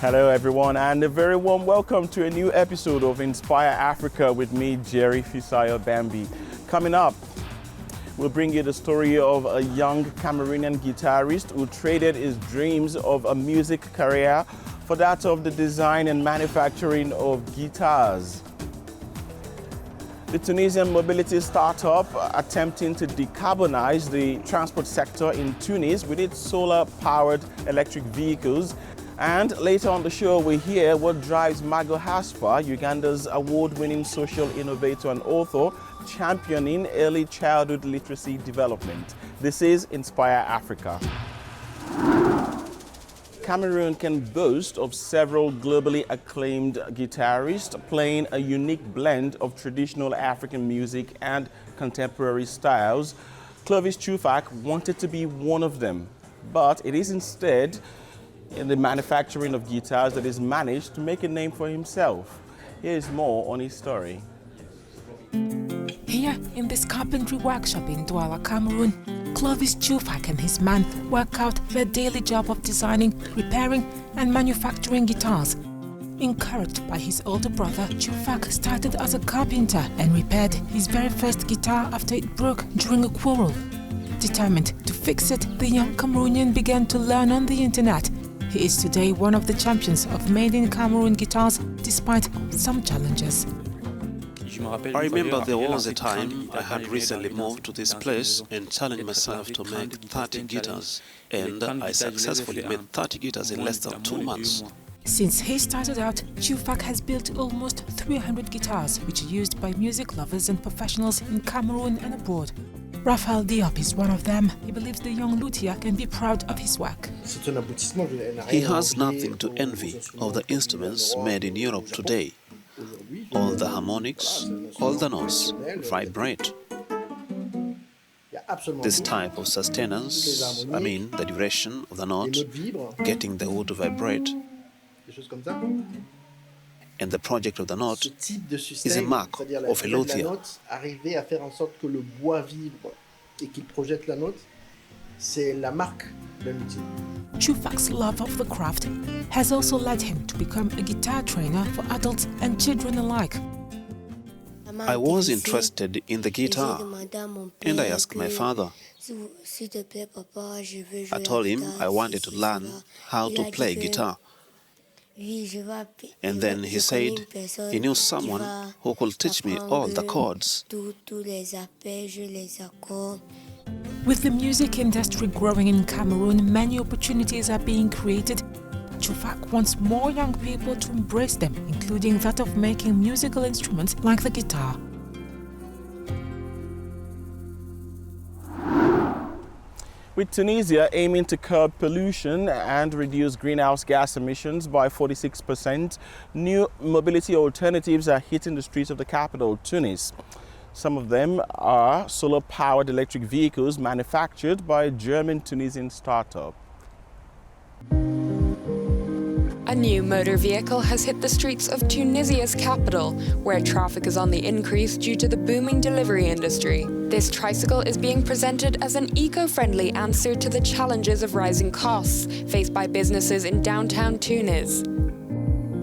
Hello everyone, and a very warm welcome to a new episode of Inspire Africa with me, Jerry Fisayo Bambi. Coming up, we'll bring you the story of a young Cameroonian guitarist who traded his dreams of a music career for that of the design and manufacturing of guitars. The Tunisian mobility startup attempting to decarbonize the transport sector in Tunis with its solar-powered electric vehicles. And later on the show, we hear what drives Mago Hasfa, Uganda's award-winning social innovator and author, championing early childhood literacy development. This is Inspire Africa. Cameroon can boast of several globally acclaimed guitarists playing a unique blend of traditional African music and contemporary styles. Clovis Chufak wanted to be one of them, but it is instead in the manufacturing of guitars that he's managed to make a name for himself. Here's more on his story. Here in this carpentry workshop in Douala, Cameroon, Clovis Chufak and his man work out their daily job of designing, repairing and manufacturing guitars. Encouraged by his older brother, Chufak started as a carpenter and repaired his very first guitar after it broke during a quarrel. Determined to fix it, the young Cameroonian began to learn on the internet. He is today one of the champions of made-in-Cameroon guitars, despite some challenges. I remember there was a time I had recently moved to this place and challenged myself to make 30 guitars, and I successfully made 30 guitars in less than 2 months. Since he started out, Chufak has built almost 300 guitars, which are used by music lovers and professionals in Cameroon and abroad. Raphael Diop is one of them. He believes the young luthier can be proud of his work. He has nothing to envy of the instruments made in Europe today. All the harmonics, all the notes vibrate. This type of sustenance, the duration of the note, getting the wood to vibrate, and the project of the note is a mark of a luthier. Chufak's love of the craft has also led him to become a guitar trainer for adults and children alike. I was interested in the guitar, and I asked my father. I told him I wanted to learn how to play guitar. And then he said he knew someone who could teach me all the chords. With the music industry growing in Cameroon, many opportunities are being created. Chufak wants more young people to embrace them, including that of making musical instruments like the guitar. With Tunisia aiming to curb pollution and reduce greenhouse gas emissions by 46%, new mobility alternatives are hitting the streets of the capital, Tunis. Some of them are solar-powered electric vehicles manufactured by a German-Tunisian startup. A new motor vehicle has hit the streets of Tunisia's capital, where traffic is on the increase due to the booming delivery industry. This tricycle is being presented as an eco-friendly answer to the challenges of rising costs faced by businesses in downtown Tunis.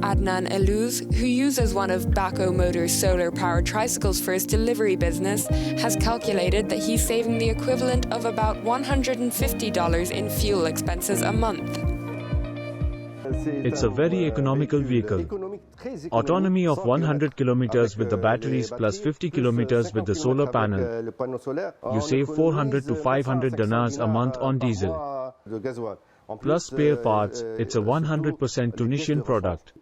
Adnan Elouz, who uses one of Bako Motors' solar-powered tricycles for his delivery business, has calculated that he's saving the equivalent of about $150 in fuel expenses a month. It's a very economical vehicle. Autonomy of 100 kilometers with the batteries plus 50 kilometers with the solar panel. You save 400 to 500 dinars a month on diesel. Plus spare parts, it's a 100% Tunisian product.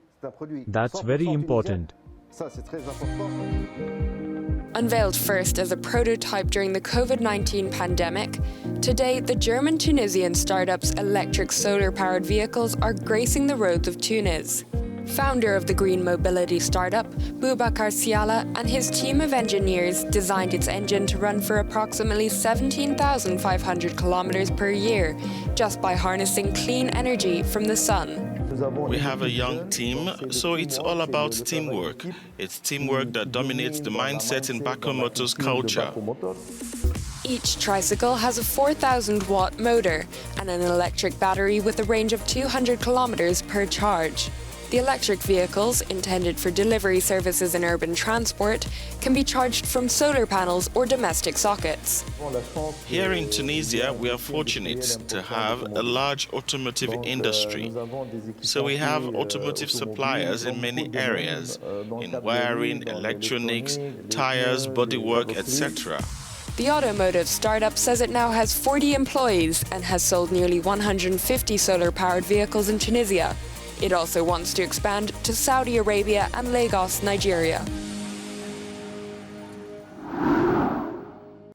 That's very important. Unveiled first as a prototype during the COVID-19 pandemic, today the German-Tunisian startup's electric solar-powered vehicles are gracing the roads of Tunis. Founder of the green mobility startup, Boubacar Siala and his team of engineers designed its engine to run for approximately 17,500 kilometers per year, just by harnessing clean energy from the sun. We have a young team, so it's all about teamwork. It's teamwork that dominates the mindset in Bako Motors culture. Each tricycle has a 4,000-watt motor and an electric battery with a range of 200 kilometers per charge. The electric vehicles, intended for delivery services in urban transport, can be charged from solar panels or domestic sockets. Here in Tunisia, we are fortunate to have a large automotive industry. So we have automotive suppliers in many areas, in wiring, electronics, tires, bodywork, etc. The automotive startup says it now has 40 employees and has sold nearly 150 solar-powered vehicles in Tunisia. It also wants to expand to Saudi Arabia and Lagos, Nigeria.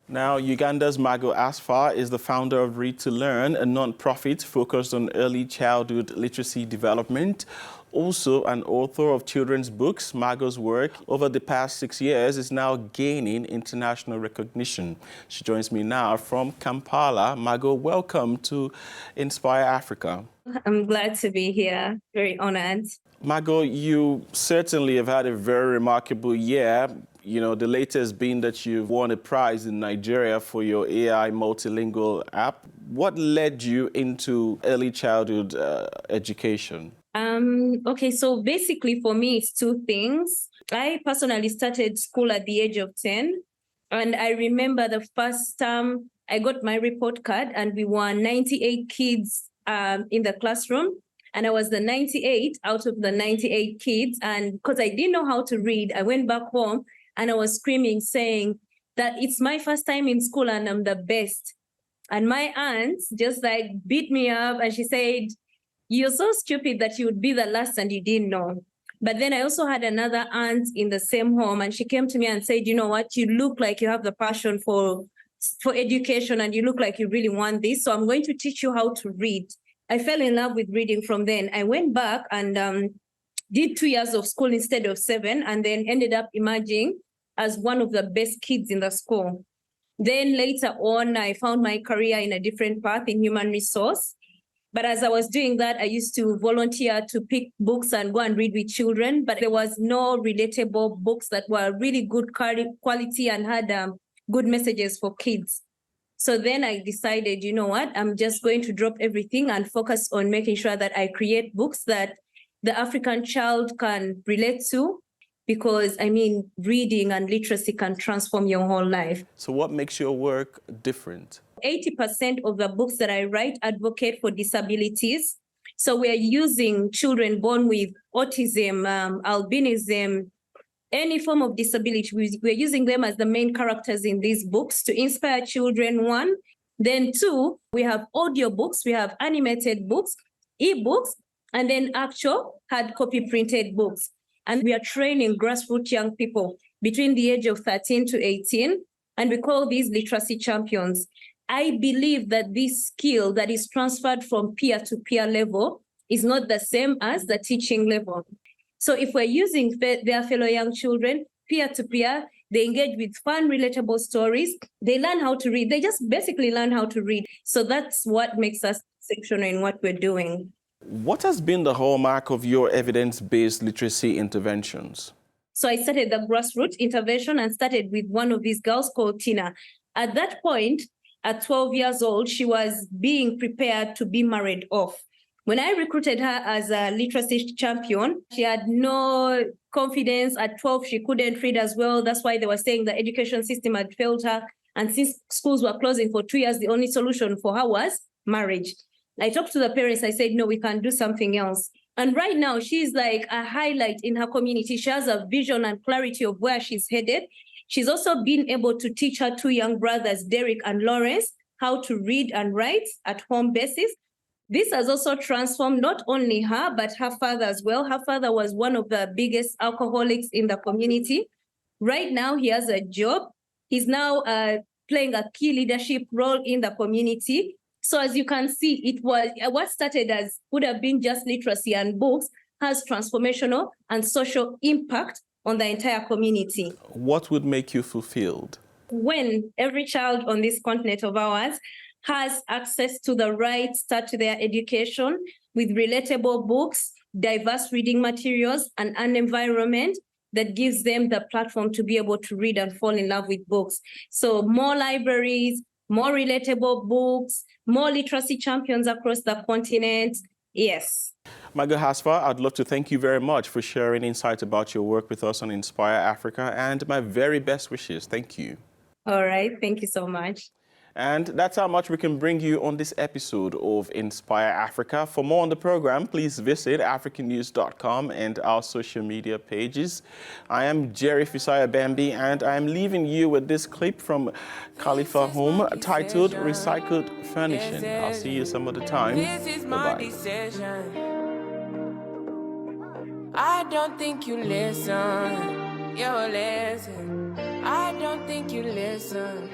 Now, Uganda's Mago Hasfa is the founder of Read to Learn, a non-profit focused on early childhood literacy development. Also an author of children's books, Mago's work over the past 6 years is now gaining international recognition. She joins me now from Kampala. Mago, welcome to Inspire Africa. I'm glad to be here. Very honored. Mago, you certainly have had a very remarkable year. You know, the latest being that you've won a prize in Nigeria for your AI multilingual app. What led you into early childhood education? Okay, so basically for me, it's two things. I personally started school at the age of 10. And I remember the first time I got my report card and we were 98 kids in the classroom. And I was the 98 out of the 98 kids. And because I didn't know how to read, I went back home and I was screaming, saying that it's my first time in school and I'm the best. And my aunt just like beat me up and she said, "You're so stupid that you would be the last and you didn't know." But then I also had another aunt in the same home and she came to me and said, "You know what, you look like you have the passion for education and you look like you really want this. So I'm going to teach you how to read." I fell in love with reading from then. I went back and did 2 years of school instead of 7 and then ended up emerging as one of the best kids in the school. Then later on, I found my career in a different path in human resource. But as I was doing that, I used to volunteer to pick books and go and read with children. But there was no relatable books that were really good quality and had good messages for kids. So then I decided, you know what, I'm just going to drop everything and focus on making sure that I create books that the African child can relate to. Because, I mean, reading and literacy can transform your whole life. So what makes your work different? 80% of the books that I write advocate for disabilities. So we are using children born with autism, albinism, any form of disability. We're using them as the main characters in these books to inspire children, one. Then two, we have audiobooks, we have animated books, ebooks, and then actual hard copy printed books. And we are training grassroots young people between the age of 13 to 18, and we call these literacy champions. I believe that this skill that is transferred from peer-to-peer level is not the same as the teaching level. So if we're using their fellow young children, peer-to-peer, they engage with fun, relatable stories. They learn how to read. They just basically learn how to read. So that's what makes us exceptional in what we're doing. What has been the hallmark of your evidence-based literacy interventions? So I started the grassroots intervention and started with one of these girls called Tina. At that point, at 12 years old, she was being prepared to be married off. When I recruited her as a literacy champion, she had no confidence. At 12, she couldn't read as well. That's why they were saying the education system had failed her. And since schools were closing for 2 years, the only solution for her was marriage. I talked to the parents. I said, no, we can do something else. And right now, she's like a highlight in her community. She has a vision and clarity of where she's headed. She's also been able to teach her 2 young brothers, Derek and Lawrence, how to read and write at home basis. This has also transformed not only her, but her father as well. Her father was one of the biggest alcoholics in the community. Right now, he has a job. He's now playing a key leadership role in the community. So as you can see, it was what started as would have been just literacy and books has transformational and social impact on the entire community. What would make you fulfilled? When every child on this continent of ours has access to the right start to their education with relatable books, diverse reading materials, and an environment that gives them the platform to be able to read and fall in love with books. So more libraries, more relatable books, more literacy champions across the continent. Yes. My good Hasfa, I'd love to thank you very much for sharing insights about your work with us on Inspire Africa, and my very best wishes. Thank you. All right. Thank you so much. And that's how much we can bring you on this episode of Inspire Africa. For more on the program, please visit Africanews.com and our social media pages. I am Jerry Fisaya Bambi, and I am leaving you with this clip from Khalifa Home titled Recycled Furnishing. I'll see you some other time. Bye-bye. I don't think you listen. You listen. I don't think you listen.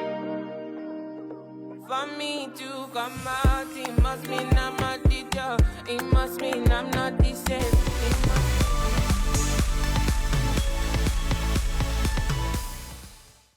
For me to come out, it must mean I'm a teacher. It must mean I'm not the same.